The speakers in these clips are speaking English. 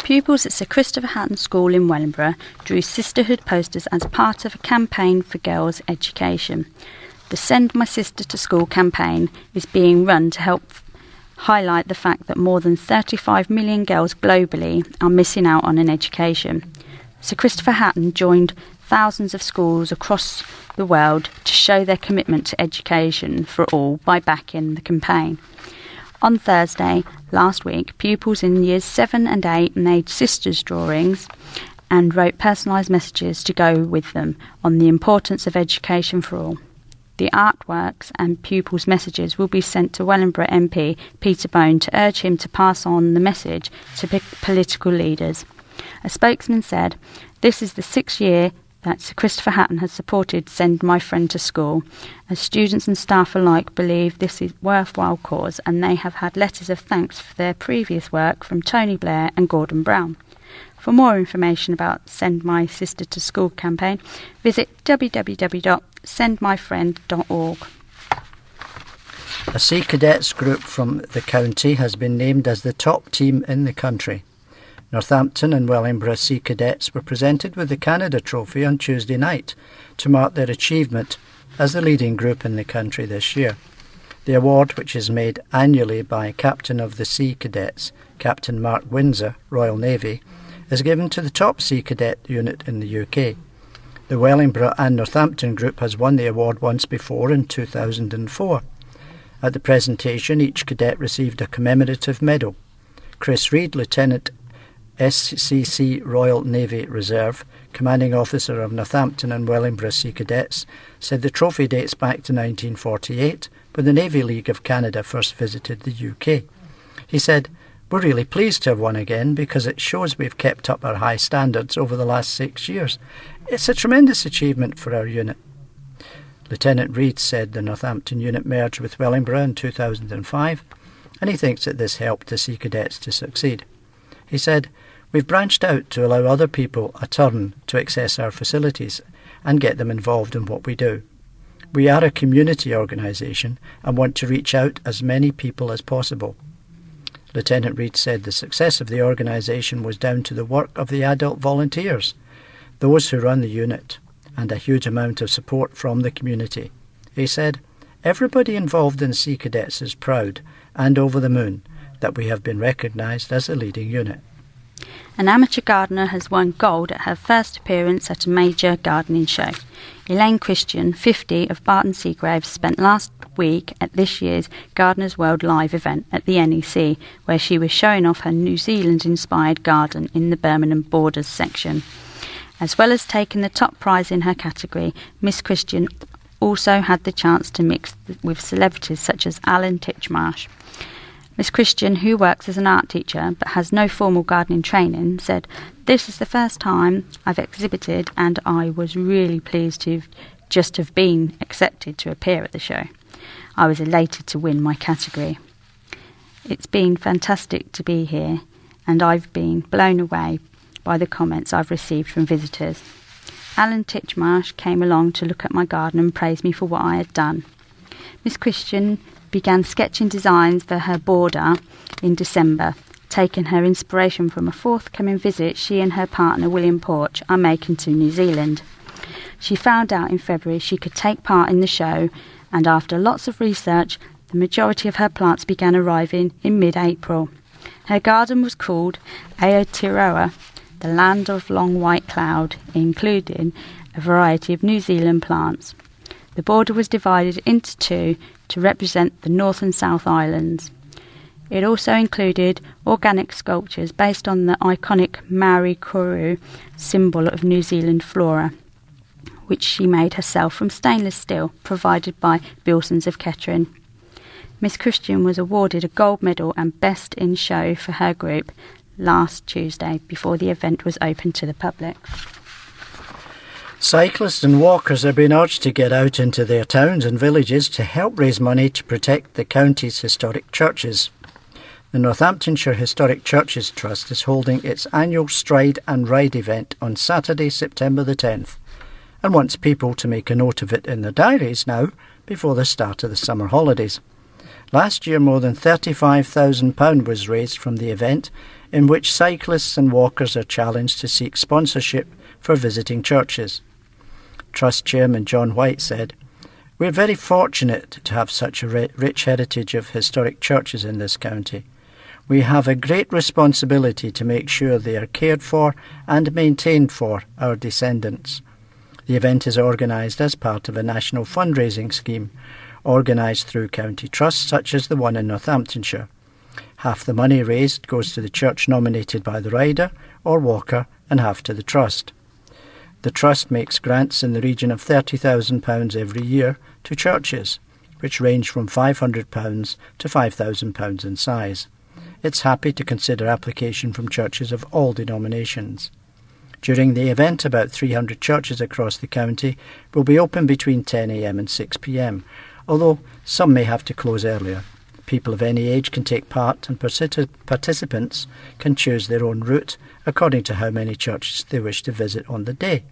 Pupils at Sir Christopher Hatton School in Wellingborough drew sisterhood posters as part of a campaign for girls' education. The Send My Sister to School campaign is being run to help highlight the fact that more than 35 million girls globally are missing out on an education. Sir Christopher Hatton joined thousands of schools across the world to show their commitment to education for all by backing the campaign. On Thursday last week, pupils in years 7 and 8 made sisters' drawings and wrote personalised messages to go with them on the importance of education for all. The artworks and pupils' messages will be sent to Wellingborough MP Peter Bone to urge him to pass on the message to political leaders. A spokesman said, "This is the 6th year that Sir Christopher Hatton has supported Send My Friend to School, as students and staff alike believe this is a worthwhile cause, and they have had letters of thanks for their previous work from Tony Blair and Gordon Brown." For more information about Send My Sister to School campaign, visit www.sendmyfriend.org. A Sea Cadets group from the county has been named as the top team in the country. Northampton and Wellingborough Sea Cadets were presented with the Canada Trophy on Tuesday night to mark their achievement as the leading group in the country this year. The award, which is made annually by Captain of the Sea Cadets, Captain Mark Windsor, Royal Navy, is given to the top Sea Cadet unit in the UK. The Wellingborough and Northampton group has won the award once before in 2004. At the presentation, each cadet received a commemorative medal. Chris Reid, Lieutenant SCC Royal Navy Reserve, Commanding Officer of Northampton and Wellingborough Sea Cadets, said the trophy dates back to 1948, when the Navy League of Canada first visited the UK. He said, "We're really pleased to have won again because it shows we've kept up our high standards over the last 6 years. It's a tremendous achievement for our unit." Lieutenant Reid said the Northampton unit merged with Wellingborough in 2005, and he thinks that this helped the Sea Cadets to succeed. He said, "We've branched out to allow other people a turn to access our facilities and get them involved in what we do. We are a community organisation and want to reach out as many people as possible." Lieutenant Reid said the success of the organisation was down to the work of the adult volunteers, those who run the unit, and a huge amount of support from the community. He said, "Everybody involved in Sea Cadets is proud and over the moon that we have been recognised as a leading unit." An amateur gardener has won gold at her first appearance at a major gardening show. Elaine Christian, 50, of Barton Seagraves, spent last week at this year's Gardeners World Live event at the NEC, where she was showing off her New Zealand-inspired garden in the Birmingham Borders section. As well as taking the top prize in her category, Miss Christian also had the chance to mix with celebrities such as Alan Titchmarsh. Miss Christian, who works as an art teacher but has no formal gardening training, said, "This is the first time I've exhibited and I was really pleased to just have been accepted to appear at the show. I was elated to win my category. It's been fantastic to be here and I've been blown away by the comments I've received from visitors. Alan Titchmarsh came along to look at my garden and praised me for what I had done." Miss Christian began sketching designs for her border in December, taking her inspiration from a forthcoming visit she and her partner William Porch are making to New Zealand. She found out in February she could take part in the show, and after lots of research, the majority of her plants began arriving in mid-April. Her garden was called Aotearoa, the land of long white cloud, including a variety of New Zealand plants. The border was divided into two to represent the North and South Islands. It also included organic sculptures based on the iconic Maori Koru, symbol of New Zealand flora, which she made herself from stainless steel provided by Bilsons of Kettering. Miss Christian was awarded a gold medal and Best in Show for her group last Tuesday before the event was open to the public. Cyclists and walkers are being urged to get out into their towns and villages to help raise money to protect the county's historic churches. The Northamptonshire Historic Churches Trust is holding its annual Stride and Ride event on Saturday, September the 10th, and wants people to make a note of it in their diaries now before the start of the summer holidays. Last year, more than £35,000 was raised from the event, in which cyclists and walkers are challenged to seek sponsorship for visiting churches. Trust Chairman John White said, "We're very fortunate to have such a rich heritage of historic churches in this county. We have a great responsibility to make sure they are cared for and maintained for our descendants." The event is organised as part of a national fundraising scheme, organised through county trusts such as the one in Northamptonshire. Half the money raised goes to the church nominated by the rider or walker and half to the trust. The trust makes grants in the region of £30,000 every year to churches, which range from £500 to £5,000 in size. It's happy to consider application from churches of all denominations. During the event, about 300 churches across the county will be open between 10 a.m. and 6 p.m, although some may have to close earlier. People of any age can take part, and participants can choose their own route according to how many churches they wish to visit on the day.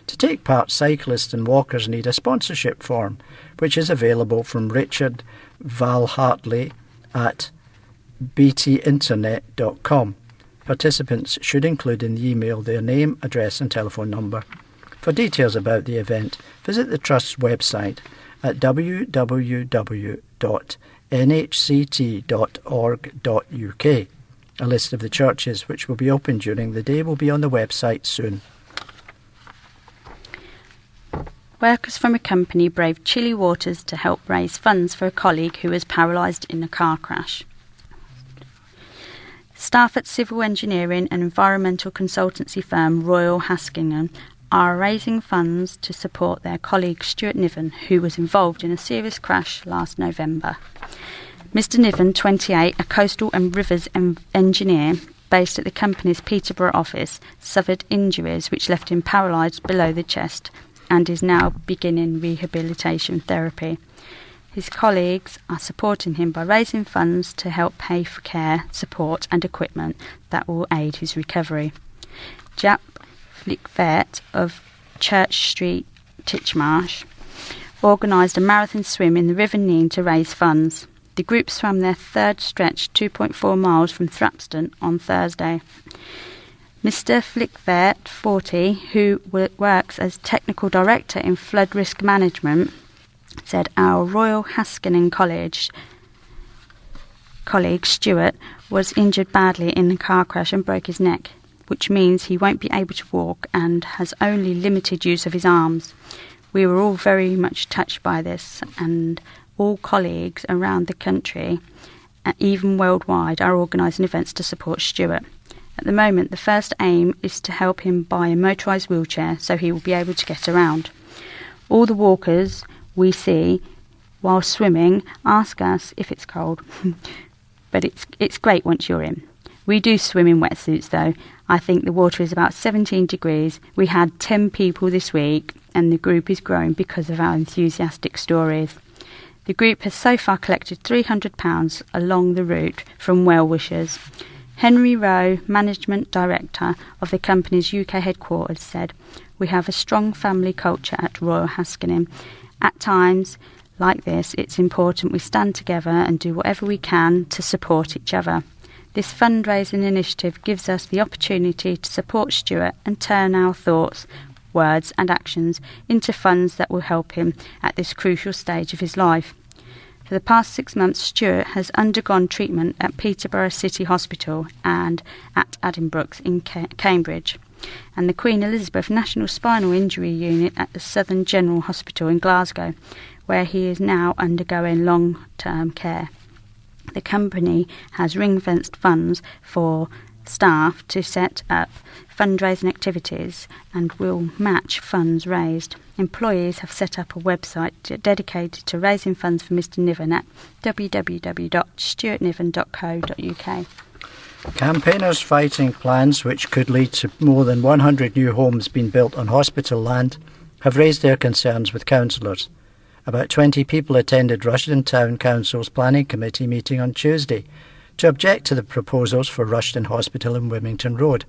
To take part, cyclists and walkers need a sponsorship form, which is available from Richard Valhartley at btinternet.com. Participants should include in the email their name, address and telephone number. For details about the event, visit the Trust's website at www.nhct.org.uk. A list of the churches which will be open during the day will be on the website soon. Workers from a company braved chilly waters to help raise funds for a colleague who was paralysed in a car crash. Staff at civil engineering and environmental consultancy firm Royal Haskingen are raising funds to support their colleague Stuart Niven, who was involved in a serious crash last November. Mr Niven, 28, a coastal and rivers engineer based at the company's Peterborough office, suffered injuries which left him paralysed below the chest and is now beginning rehabilitation therapy. His colleagues are supporting him by raising funds to help pay for care, support and equipment that will aid his recovery. Jaap Flickvert of Church Street, Titchmarsh, organised a marathon swim in the River Nene to raise funds. The group swam their third stretch 2.4 miles from Thrapston on Thursday. Mr Flickvert, 40, who works as Technical Director in Flood Risk Management, said our Royal Haskingen colleague Stuart was injured badly in a car crash and broke his neck, which means he won't be able to walk and has only limited use of his arms. We were all very much touched by this, and all colleagues around the country, even worldwide, are organising events to support Stuart. At the moment, the first aim is to help him buy a motorised wheelchair so he will be able to get around. All the walkers we see while swimming ask us if it's cold, but it's great once you're in. We do swim in wetsuits though. I think the water is about 17 degrees. We had 10 people this week and the group is growing because of our enthusiastic stories. The group has so far collected £300 along the route from well-wishers. Henry Rowe, Management Director of the company's UK headquarters, said, "We have a strong family culture at Royal Haskingen. At times like this, it's important we stand together and do whatever we can to support each other. This fundraising initiative gives us the opportunity to support Stuart and turn our thoughts, words and actions into funds that will help him at this crucial stage of his life." For the past 6 months, Stuart has undergone treatment at Peterborough City Hospital and at Addenbrooke's in Cambridge, and the Queen Elizabeth National Spinal Injury Unit at the Southern General Hospital in Glasgow, where he is now undergoing long-term care. The company has ring-fenced funds for staff to set up fundraising activities and will match funds raised. Employees have set up a website dedicated to raising funds for Mr Niven at www.stuartniven.co.uk. Campaigners fighting plans which could lead to more than 100 new homes being built on hospital land have raised their concerns with councillors. About 20 people attended Rushden Town Council's Planning Committee meeting on Tuesday to object to the proposals for Rushden Hospital in Wilmington Road.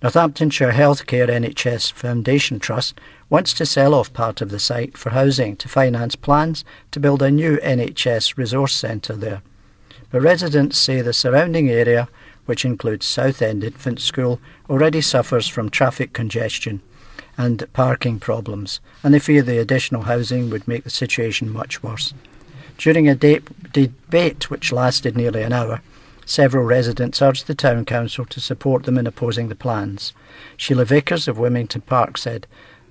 Northamptonshire Healthcare NHS Foundation Trust wants to sell off part of the site for housing to finance plans to build a new NHS resource centre there. But residents say the surrounding area which includes Southend Infant School, already suffers from traffic congestion and parking problems, and they fear the additional housing would make the situation much worse. During a debate which lasted nearly an hour, several residents urged the Town Council to support them in opposing the plans. Sheila Vickers of Wilmington Park said,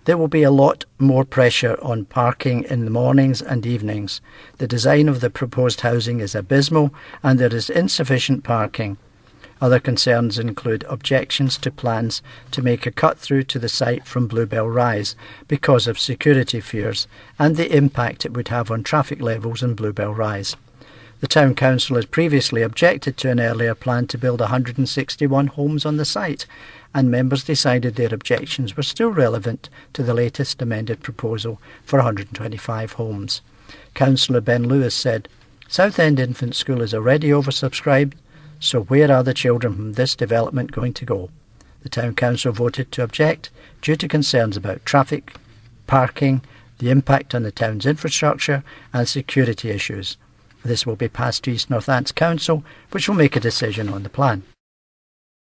"There will be a lot more pressure on parking in the mornings and evenings. The design of the proposed housing is abysmal and there is insufficient parking." Other concerns include objections to plans to make a cut-through to the site from Bluebell Rise because of security fears and the impact it would have on traffic levels in Bluebell Rise. The Town Council has previously objected to an earlier plan to build 161 homes on the site, and members decided their objections were still relevant to the latest amended proposal for 125 homes. Councillor Ben Lewis said, "Southend Infant School is already oversubscribed, so where are the children from this development going to go?" The Town Council voted to object due to concerns about traffic, parking, the impact on the town's infrastructure and security issues. This will be passed to East Northants Council, which will make a decision on the plan.